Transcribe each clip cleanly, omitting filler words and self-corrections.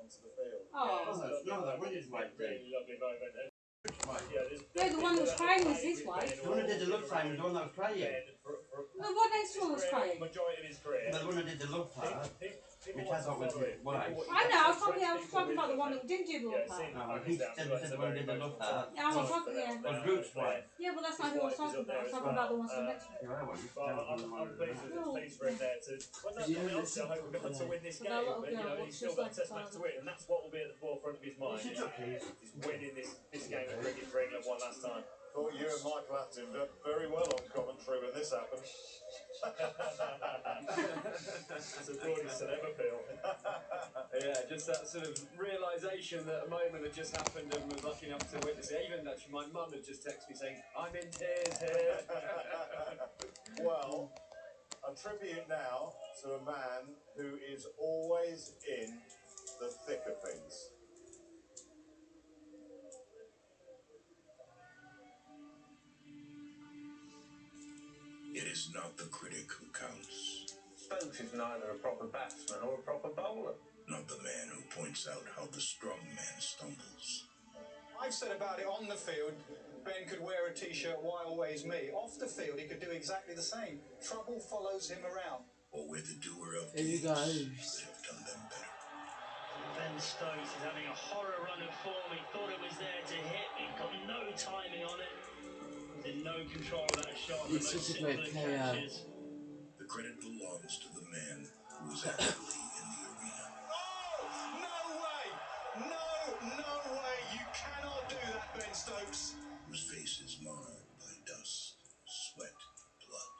onto the field. Oh. No, that was his way. Really lovely moment. Yeah, the one that was crying was his wife. The one who did the love time was the one that was crying. No, what next one was crying? Majority of his career. The one who did the love part, which I thought was his wife. I know, I was talking about the one who didn't do the love part. No, he said the one who did the love part. Yeah, I was talking, yeah. Was Group's wife. Yeah, but that's not who I was talking about. I was talking about the one sitting next to me. Yeah, I wasn't. I'm pleased for him there to. Well, no, I mean, obviously, I hope we're going to win this game, but you know, he's still got a test match to win, and that's what will be at the forefront of his mind. Is winning this game of cricket for England one last time. Thought you and Michael Acton did very well on commentary when this happened. It's a broadest to ever feel. Yeah, just that sort of realisation that a moment had just happened and was lucky enough to witness it. Even actually, my mum had just texted me saying, "I'm in tears here." Well, a tribute now to a man who is always in the thick of things. It is not the critic who counts. Stokes is neither a proper batsman or a proper bowler. Not the man who points out how the strong man stumbles. I've said about it on the field, Ben could wear a t-shirt, why always me? Off the field, he could do exactly the same. Trouble follows him around. Or where the doer of Here he deeds goes. could have done them better. Ben Stokes is having a horror run of form. He thought it was there to hit, but he got no timing on it. In no control of that shot. He's such a great player. The credit belongs to the man who was actually in the arena. Oh, no way! No way! You cannot do that, Ben Stokes. Whose face is marred by dust, sweat, blood.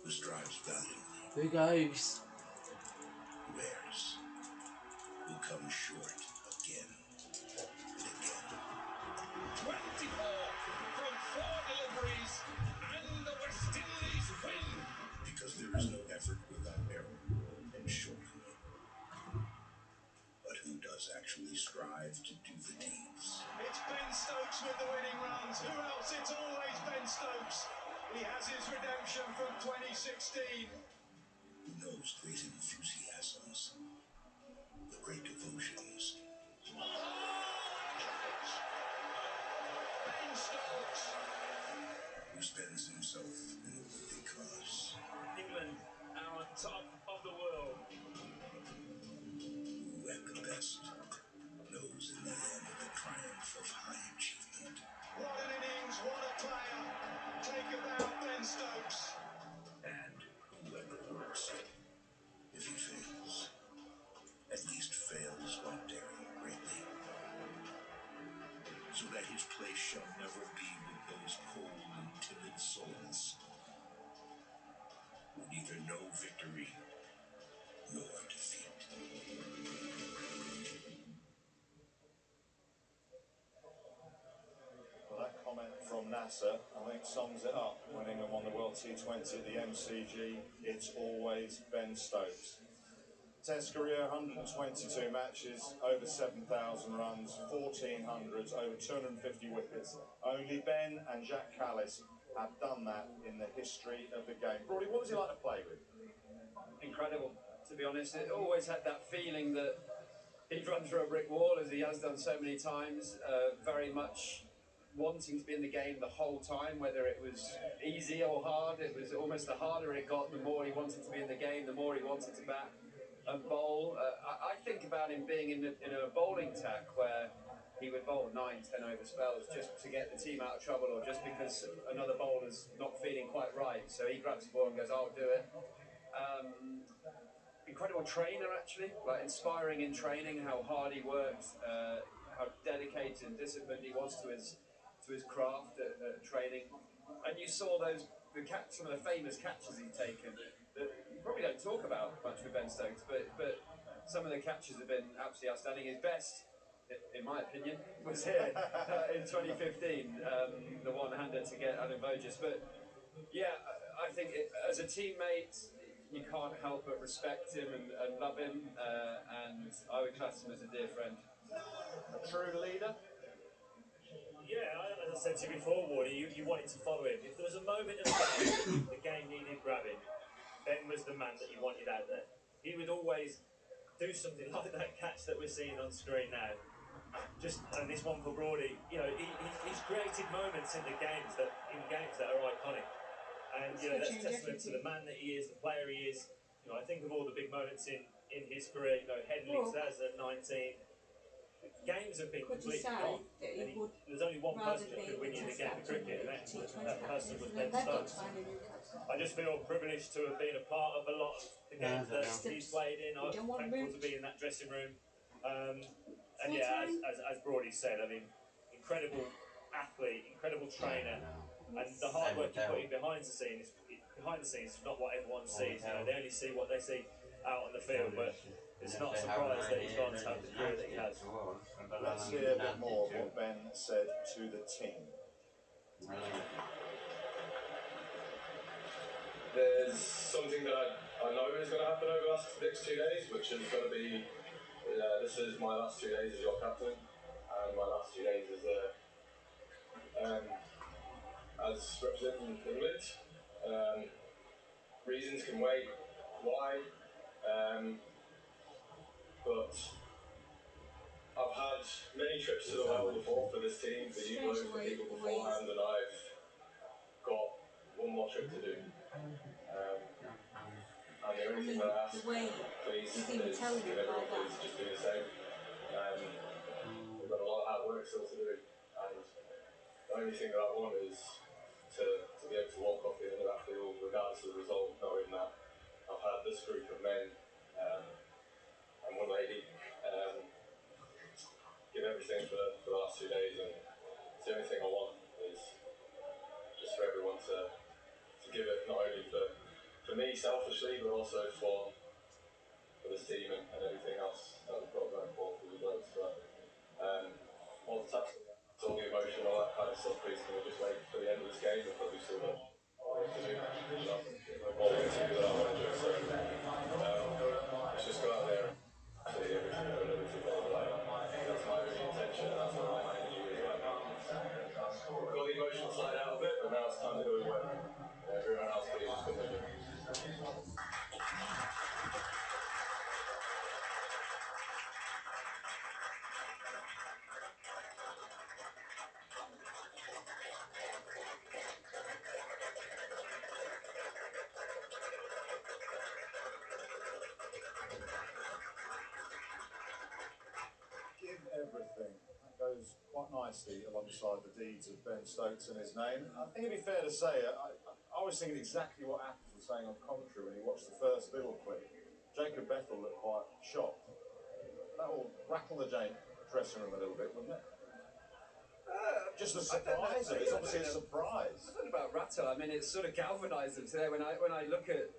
Who strives valiantly. Here he goes. Who errs. Who comes short again and again. 24 from 4 deliveries, and the West Indies win. Because there is no effort without error and shortcoming. But who does actually strive to do the deeds? It's Ben Stokes with the winning runs. Who else? It's always Ben Stokes. He has his redemption from 2016. Who knows great enthusiasms, the great devotions. Ben Stokes. Who spends himself in a worthy cause. England are on top of the world. Who at the best knows in the end the triumph of high achievement. What an innings, what a player. Take a bow, Ben Stokes. And who at the worst, if he fails, at least fails while daring greatly. So that his place shall never be with those cold and timid souls who neither know victory nor defeat. Well, that comment from Nasser, I think, sums it up. When England won the World T20 at the MCG, it's always Ben Stokes. Test career, 122 matches, over 7,000 runs, 1,400s, over 250 wickets. Only Ben and Jacques Kallis have done that in the history of the game. Brody, what was he like to play with? Incredible, to be honest. It always had that feeling that he'd run through a brick wall, as he has done so many times, very much wanting to be in the game the whole time, whether it was easy or hard. It was almost the harder it got, the more he wanted to be in the game, the more he wanted to bat and bowl. I think about him being in a bowling tack where he would bowl 9-10 over spells just to get the team out of trouble, or just because another bowler's not feeling quite right. So he grabs the ball and goes, "I'll do it." Incredible trainer, actually, like inspiring in training, how hard he worked, how dedicated and disciplined he was to his craft at training. And you saw some of the famous catches he'd taken that you probably don't talk about much with Ben Stokes, but some of the catches have been absolutely outstanding. His best, in my opinion, was here in 2015, the one-hander to get Adam Voges. But yeah, I think as a teammate, you can't help but respect him and love him, and I would class him as a dear friend. A true leader? Yeah, as I said to you before, Wardy, you wanted to follow him. If there was a moment of the game needed grabbing, Ben was the man that you wanted out there. He would always do something like that catch that we're seeing on screen now. And this one for Brody, you know, he's created moments in games that are iconic, and you know that's testament to the man that he is, the player he is. You know, I think of all the big moments in his career. You know, Headley 2019. Games have been completely gone. There's only one person that could win you the game of cricket, and that person was Ben Stokes. I just feel privileged to have been a part of a lot of the games that he's played in. I'm thankful to be in that dressing room. And yeah, as Brody said, I mean, incredible athlete, incredible trainer, and the hard work you put in behind the scenes is not what everyone sees. You know, they only see what they see out on the field, but it's not a surprise that he's gone to have the career that he has. Let's hear a bit more of what Ben said to the team. There's something that I know is going to happen over the next 2 days, which is going to be, this is my last 2 days as your captain, and my last 2 days as representing England. Reasons can wait why, but I've had many trips to the world before for this team, for you both, for people beforehand, and I've got one more trip to do. And the only thing that I ask, please, is everyone please just do the same. We've got a lot of hard work still to do, and the only thing that I want is to be able to walk off the end of that field, regardless of the result, knowing that I've had this group of men and one lady give everything for the last 2 days, and it's the only thing I want is just for everyone to give it, not only for me selfishly, but also for this team and everything else that we've got going forward for you both. So, all the tackling, all the emotion, all that kind of stuff, please can we just wait for the end of this game, because we've still got more to do. All the interview that I want to do, so let's just go out there and see everything and everything all the way. That's my only intention, and that's where my energy is right now. Got the emotional side out of it, but now it's time to go and win. Everyone else, please just come with me. Give everything. That goes quite nicely alongside the deeds of Ben Stokes and his name. I think it'd be fair to say, I was thinking exactly what Athens was saying on commentary when he watched the first little clip. Jacob Bethel looked quite shocked. That will rattle the dressing room a little bit, wouldn't it? Just a surprise. It's obviously a surprise. I don't know about rattle. I mean, it's sort of galvanised them today. When I look at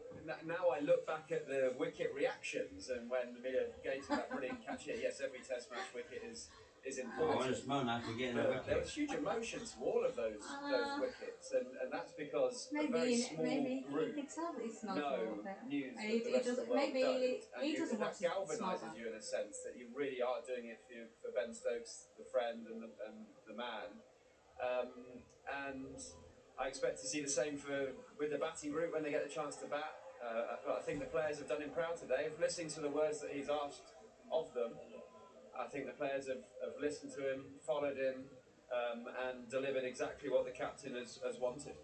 now, I look back at the wicket reactions, and when Miller gave that brilliant catch here. Yes, every Test match wicket is important. But there was huge emotion to all of those wickets, and that's because a very small group knew that the rest of the world don't. And that galvanises you in a sense that you really are doing it for Ben Stokes, the friend and the man. And I expect to see the same with the batting group when they get the chance to bat. I think the players have done him proud today. If listening to the words that he's asked of them, I think the players have listened to him, followed him, and delivered exactly what the captain has wanted.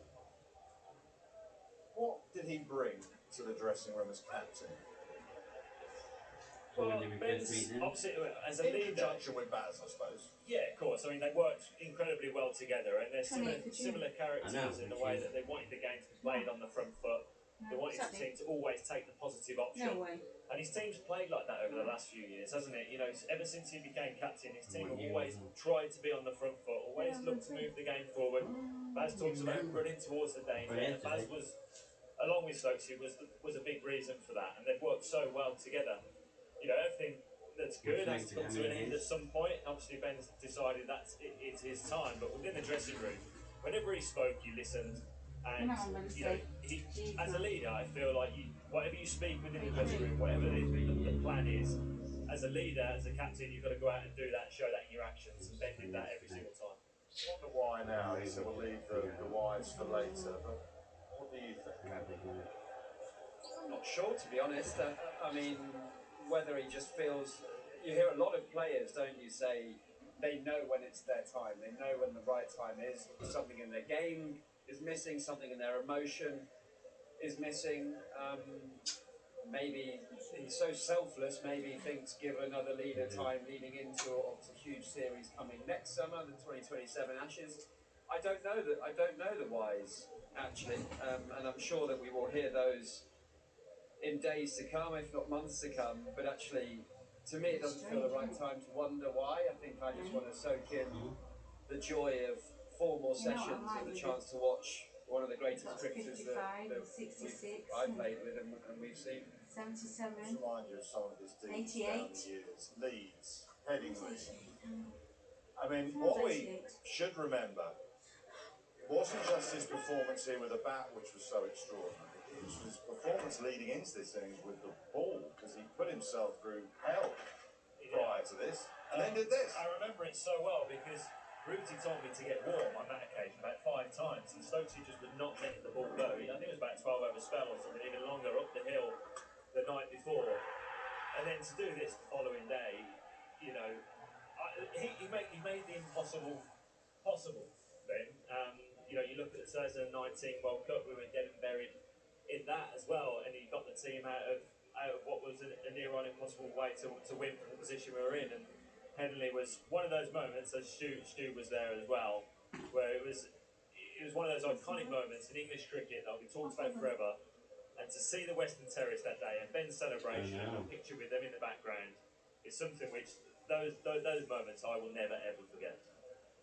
What did he bring to the dressing room as captain? Well, Ben's obviously as a leader, in conjunction with Baz, I suppose. Yeah, of course. I mean, they worked incredibly well together, and they're similar characters in the way that they wanted the game to be played on the front foot. They wanted the team to always take the positive option. And his team's played like that over the last few years, hasn't it? You know, ever since he became captain, his team have always tried to be on the front foot, always looked to move the game forward. Baz talks about running towards the danger. Baz was, along with Stokes, was a big reason for that, and they've worked so well together. You know, everything that's good has to come to an end at some point. Obviously, Ben's decided it's his time, but within the dressing room, whenever he spoke, you listened. And you know, as a leader, I feel like whatever you speak within the dressing room, whatever the plan is, as a leader, as a captain, you've got to go out and do that and show that in your actions. And Ben did that every single time. I wonder why now. He said we'll leave the whys for later. But what do you think? I'm not sure, to be honest. I mean, whether he just feels. You hear a lot of players, don't you, say they know when it's their time. They know when the right time is. Something in their game is missing. Something in their emotion is missing. Maybe he's so selfless. Maybe he thinks give another leader time leading into a huge series coming next summer, the 2027 Ashes. I don't know the whys actually, and I'm sure that we will hear those in days to come, if not months to come. But actually, to me, it doesn't feel the right time to wonder why. I think I just want to soak in the joy of 4 more sessions and the chance to watch one of the greatest cricketers that I played with and we've seen. 77. Just remind you of some of his deeds down the years. Leeds, Headingley. I mean, what we should remember, it wasn't just his performance here with a bat which was so extraordinary. It was his performance leading into this innings with the ball, because he put himself through hell prior to this, and then did this. I remember it so well because Rooty told me to get warm on that occasion about 5 times, and Stokesy just would not let the ball go. I think it was about a 12-over spell or something, even longer, up the hill the night before. And then to do this the following day, you know, he made the impossible possible then. You know, you look at the 2019 World Cup, we were dead and buried in that as well, and he got the team out of what was a near on impossible way to win from the position we were in. And Headingley was one of those moments, as Stu was there as well, where it was one of those iconic moments in English cricket that will be talked about forever. And to see the Western Terrace that day and Ben's celebration and a picture with them in the background is something which those moments I will never ever forget.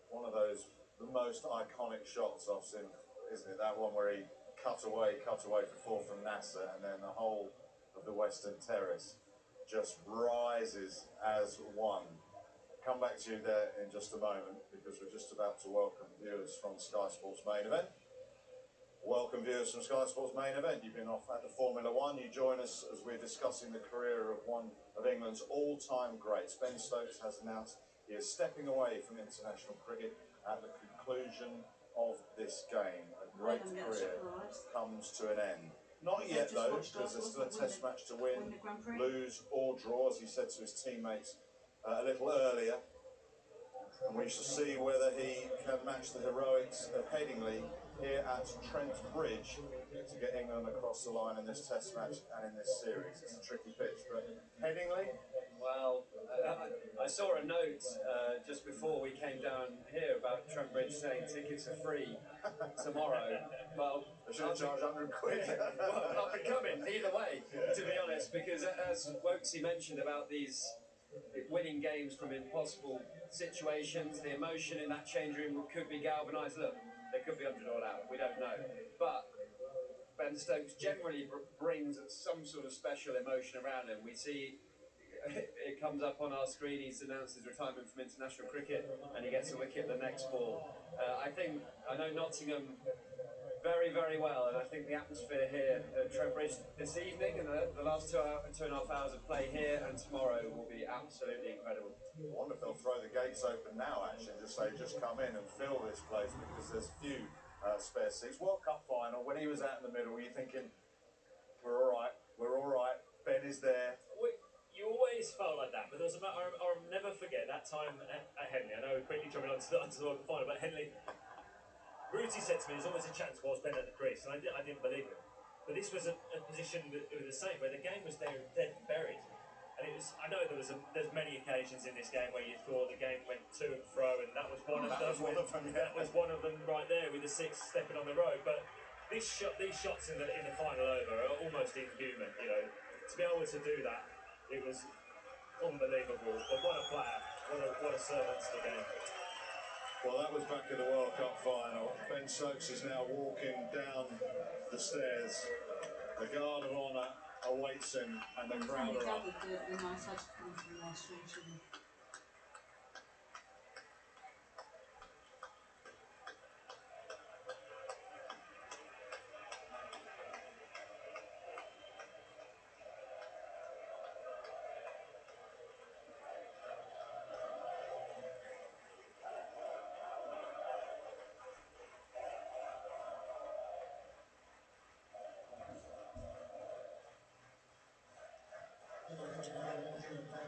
One of those, the most iconic shots I've seen, isn't it? That one where he cut away for 4 from Nasser, and then the whole of the Western Terrace just rises as one. Come back to you there in just a moment, because we're just about to welcome viewers from Sky Sports Main Event. Welcome viewers from Sky Sports Main Event. You've been off at the Formula One. You join us as we're discussing the career of one of England's all-time greats. Ben Stokes has announced he is stepping away from international cricket at the conclusion of this game. A great career comes to an end. Not yet though, because there's still a test match to win, lose or draw, as he said to his teammates a little earlier, and we shall see whether he can match the heroics of Headingley here at Trent Bridge to get England across the line in this test match and in this series. It's a tricky pitch, but Headingley? Well, I saw a note just before we came down here about Trent Bridge saying tickets are free tomorrow. Well, they should have charged 100 quid. Well, up and coming, either way, to be honest, because as Wokesy mentioned about these winning games from impossible situations, the emotion in that change room could be galvanised. Look, there could be 100 all out, we don't know. But Ben Stokes generally brings some sort of special emotion around him. We see it comes up on our screen, he's announced his retirement from international cricket and he gets a wicket the next ball. I know Nottingham very, very well, and I think the atmosphere here at Trent Bridge this evening and the last 2.5 hours of play here and tomorrow will be absolutely incredible. I wonder if they'll throw the gates open now actually, just say just come in and fill this place, because there's few spare seats. World Cup final, when he was out in the middle, were you thinking, we're all right, Ben is there? You always felt like that, but there was I'll never forget that time at Headingley. I know we're quickly jumping onto the World Cup final, but Headingley, Rooty said to me, there's always a chance whilst Ben at the crease, and I didn't believe him. But this was a position that it was the same, where the game was there dead and buried. And it was, I know there's many occasions in this game where you thought the game went to and fro, and that was one of them. That was one of them right there with the 6 stepping on the road. But these shots in the final over are almost inhuman. You know, to be able to do that, it was unbelievable. But what a player, what a servant to the game. Well, that was back at the World Cup final. Ben Stokes is now walking down the stairs. The guard of honour awaits him, and the crowd are up.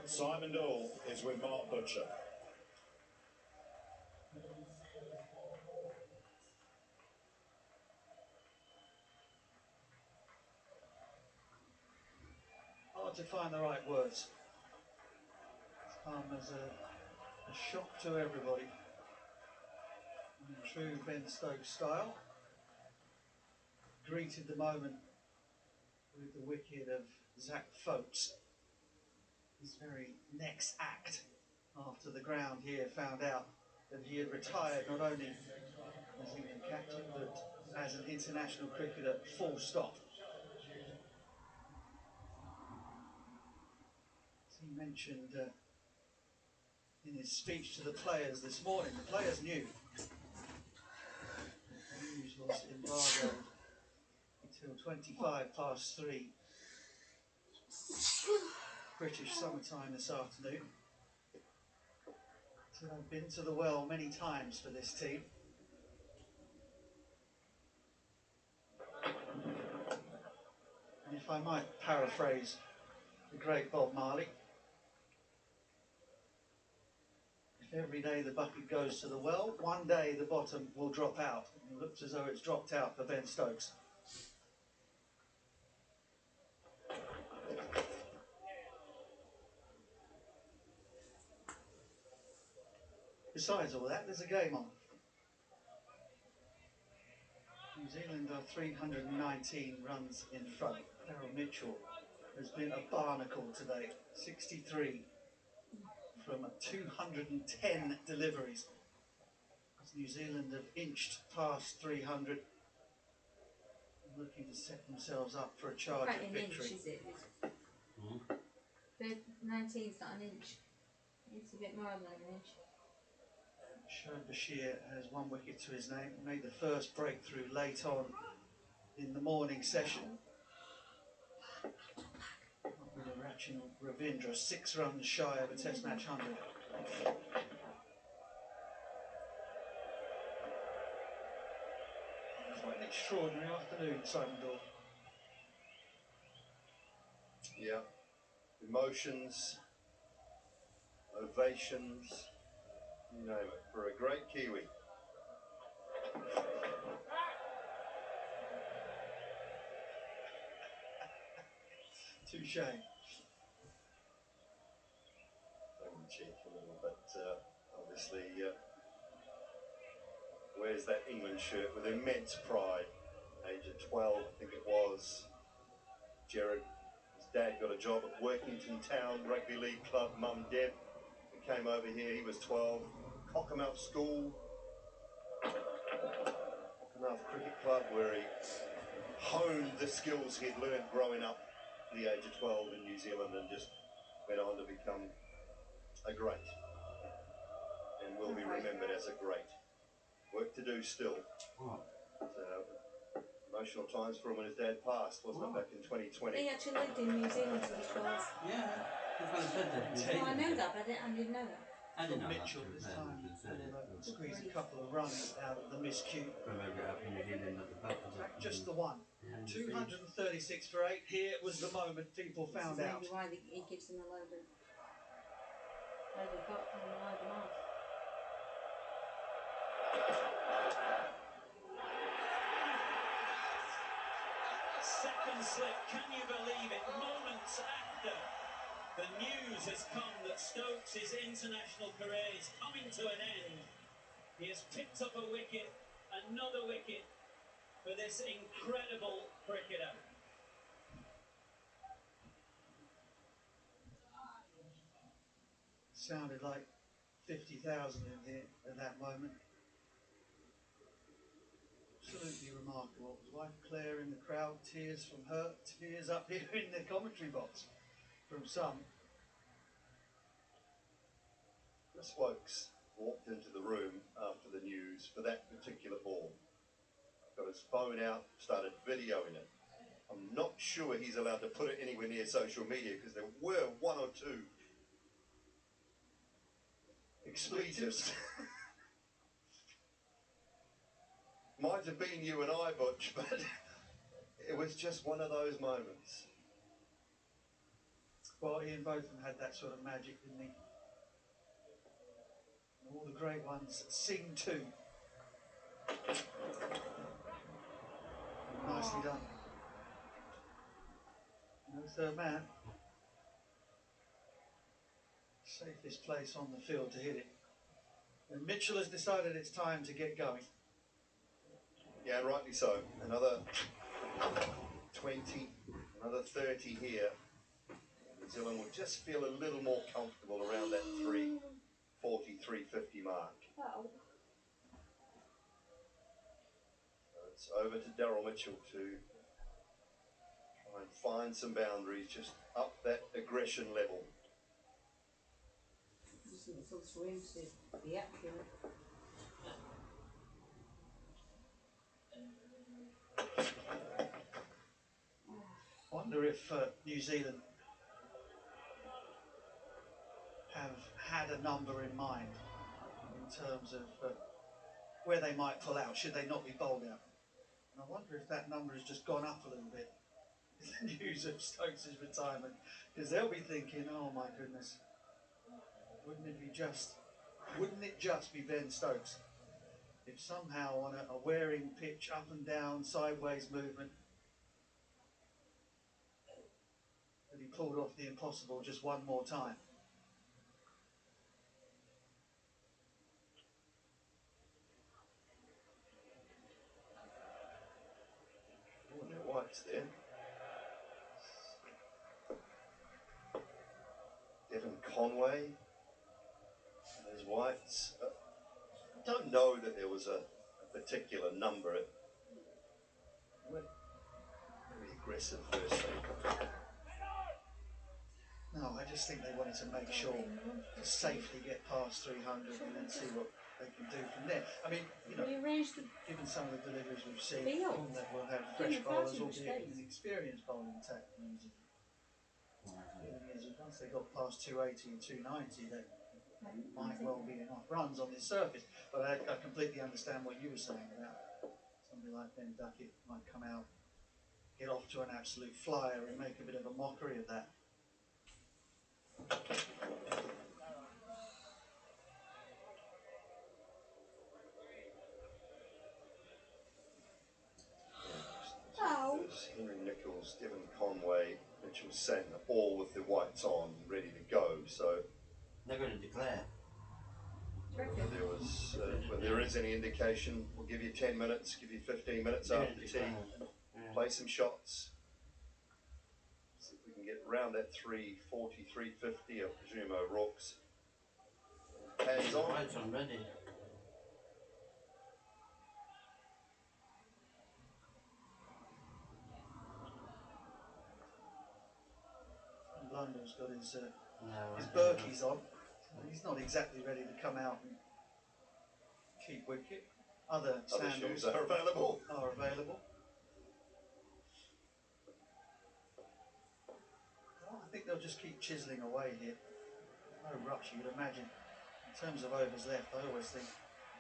Simon Dool is with Mark Butcher. Hard to find the right words. It's come as a shock to everybody. In true Ben Stokes style. Greeted the moment with the wicket of Zach Folks. His very next act after the ground here found out that he had retired not only as England captain but as an international cricketer, full stop. As he mentioned in his speech to the players this morning, the players knew the news was embargoed until 3:25 British summertime this afternoon. So I've been to the well many times for this team. And if I might paraphrase the great Bob Marley, if every day the bucket goes to the well, one day the bottom will drop out. And it looks as though it's dropped out for Ben Stokes. Besides all that, there's a game on. New Zealand are 319 runs in front. Daryl Mitchell has been a barnacle today. 63 from 210 deliveries. As New Zealand have inched past 300, looking to set themselves up for a charge of victory. Inch, is it? The 19's not an inch. It's a bit more than an inch. Shoaib Bashir has one wicket to his name, made the first breakthrough late on in the morning session. Rachin Ravindra, 6 runs shy of a Test match 100. Quite an extraordinary afternoon, Simon Dool. Yeah, emotions, ovations, you name it, for a great Kiwi. Touche. Tongue-in-cheek a little, but obviously wears that England shirt with immense pride. Age of 12, I think it was. Gerard, his dad got a job at Workington Town Rugby League Club. Mum Deb, he came over here, he was 12. Cockermouth School, Cockermouth Cricket Club, where he honed the skills he'd learned growing up at the age of 12 in New Zealand, and just went on to become a great, and will be remembered as a great. Work to do still. Emotional times for him when his dad passed, wasn't it, back in 2020? He actually lived in New Zealand till he was 12. Yeah, I know that, but I didn't know that. I didn't know Mitchell that. this time will squeeze a couple of runs out of the miscue. Just the one. 236 for 8. Here was the moment people found out. Maybe why he gives them a load of got and a load of off. Second slip, can you believe it? Moments after the news has come that Stokes' international career is coming to an end, he has picked up a wicket, another wicket for this incredible cricketer. Sounded like 50,000 in here at that moment. Absolutely remarkable. His wife Claire in the crowd, tears from her, tears up here in the commentary box from some. Chris Wokes walked into the room after the news for that particular ball. Got his phone out, started videoing it. I'm not sure he's allowed to put it anywhere near social media, because there were 1 or 2 expletives. Might have been you and I, Butch, but it was just one of those moments. Well, Ian Botham had that sort of magic, didn't he? All the great ones sing too. Nicely done. No third man. Safest place on the field to hit it. And Mitchell has decided it's time to get going. Yeah, and rightly so. Another 20, another 30 here. New Zealand will just feel a little more comfortable around that 340, 350 mark. Oh. So it's over to Daryl Mitchell to try and find some boundaries, just up that aggression level. It's up to him to be accurate. I wonder if New Zealand have had a number in mind in terms of where they might pull out, should they not be bowled out. And I wonder if that number has just gone up a little bit with the news of Stokes' retirement, because they'll be thinking, oh my goodness, wouldn't it just be Ben Stokes if somehow on a wearing pitch, up and down, sideways movement, that he pulled off the impossible just one more time. Oh, and they're whites there. Devon Conway, there's whites. I don't know that there was a particular number. It went very aggressive firstly. No, I just think they wanted to make sure to safely get past 300 and then see what they can do from there. I mean, you know, given some of the deliveries we've seen, that will have fresh bowlers, albeit an experienced bowling attack. Once they got past 280 and 290, that might well be enough runs on this surface. But I completely understand what you were saying about somebody like Ben Duckett might come out, get off to an absolute flyer and make a bit of a mockery of that. There's Henry Nicholls, Devon Conway, Mitchell Santner, all with the whites on, ready to go. So they're going to declare. When there is any indication, we'll give you 10 minutes, give you 15 minutes after tea, play some shots. See if we can get around that 340, 350. I presume O'Rourke's hands on. Whites on ready. Blundell's got his Berkeys on. He's not exactly ready to come out and keep wicket. Other sandals shoes are available. Well, I think they'll just keep chiselling away here. No rush, you'd imagine. In terms of overs left, I always think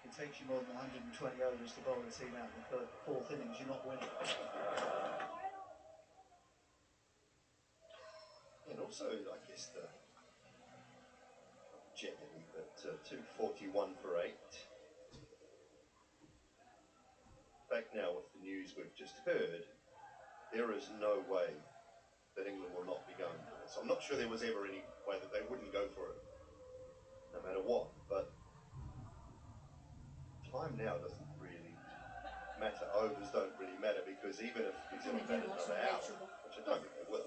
it takes you more than 120 overs to bowl a team out in the fourth innings, you're not winning. And also, I guess the longevity, but 241 for 8. Back now with the news we've just heard, there is no way that England will not be going for this. I'm not sure there was ever any way that they wouldn't go for it, no matter what, but time now doesn't really matter. Overs don't really matter, because even if New Zealand had another out, which I don't think they will,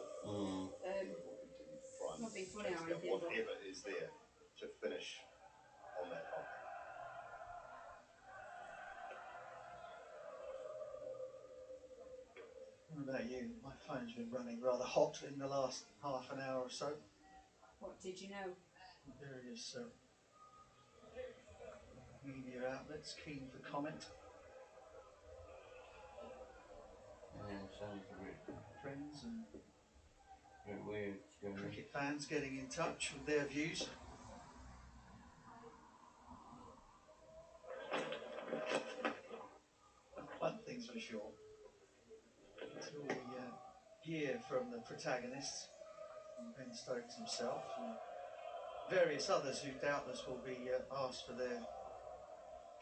Not being funny or anything, whatever is there to finish on that high. What about you? My phone's been running rather hot in the last half an hour or so. What did you know? Various media outlets keen for comment. Yeah, sounds a bit Friends and weird. cricket fans getting in touch with their views. One thing's for sure, until we hear from the protagonists, Ben Stokes himself, and various others who doubtless will be asked for their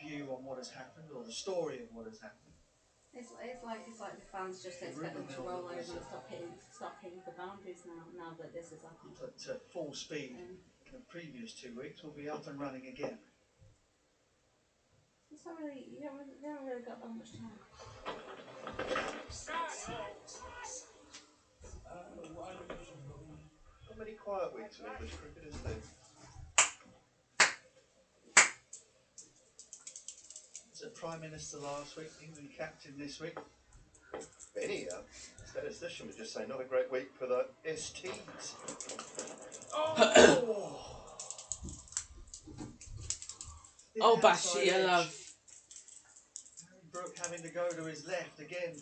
view on what has happened, or the story of what has happened. It's like the fans just expect them to roll over and stop hitting the boundaries now that this has happened. At full speed in the previous 2 weeks, will be up and running again. It's not really, you haven't really got that much time. Not many quiet weeks in English cricket, is there? Was it Prime Minister last week, England captain this week? Benny, statistician would just say not a great week for the STs. Oh, Bashir, love. Brooke having to go to his left again.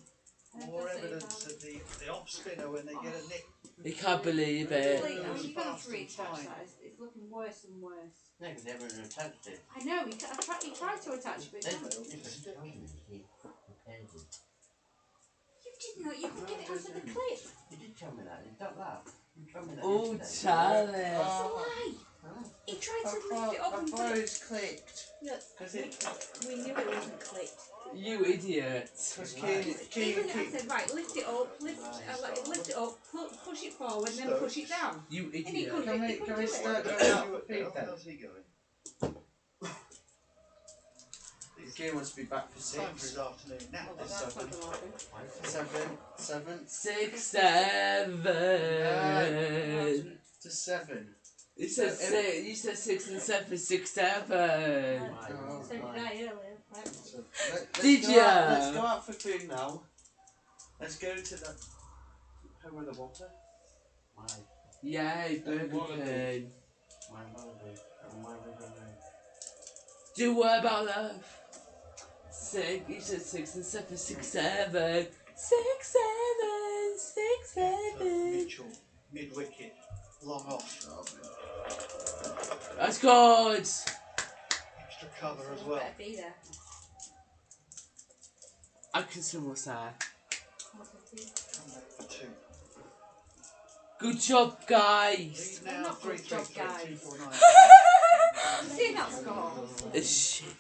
More evidence that the off spinner when they get a nick. He can't believe it. You're going to have to reattach that. It's looking worse and worse. No, because they haven't attached it. I know, he tried to attach it, but he can't. You didn't know you could get it onto the clip. You did tell me that. You don't laugh. You told me that. Oh, yesterday. Charlie. That's a lie. He tried to lift it up and put it. It's clicked. Look, we knew it wasn't clicked. You idiot. Even I said, right, lift it up, lift it up, push it forward, and then push it down. You idiot. And he couldn't do it. start going out for feed then? How's he going? The game must be back for Time for 6. his afternoon nap. Oh, that's not gonna happen. 7. 6, 7. To 7. You said 6. You said 6 and 7. 6, 7. So did I earlier. Right. Did ya? Let's go out for food now. Let's go to the home of the water. Why? Yay, Burger King. Why will we? Why will we go? Do what about love? 6. You said 6 and 7. 6, 7. 6, 7. 6, 7. Mitchell, mid wicket, long off. That's good. Extra cover as well. Better be there. I can still what's that. Come back for 2. Good job, guys. Lead now Not good 3-3-3, job, guys. 2-4-9. See that score? It's shit.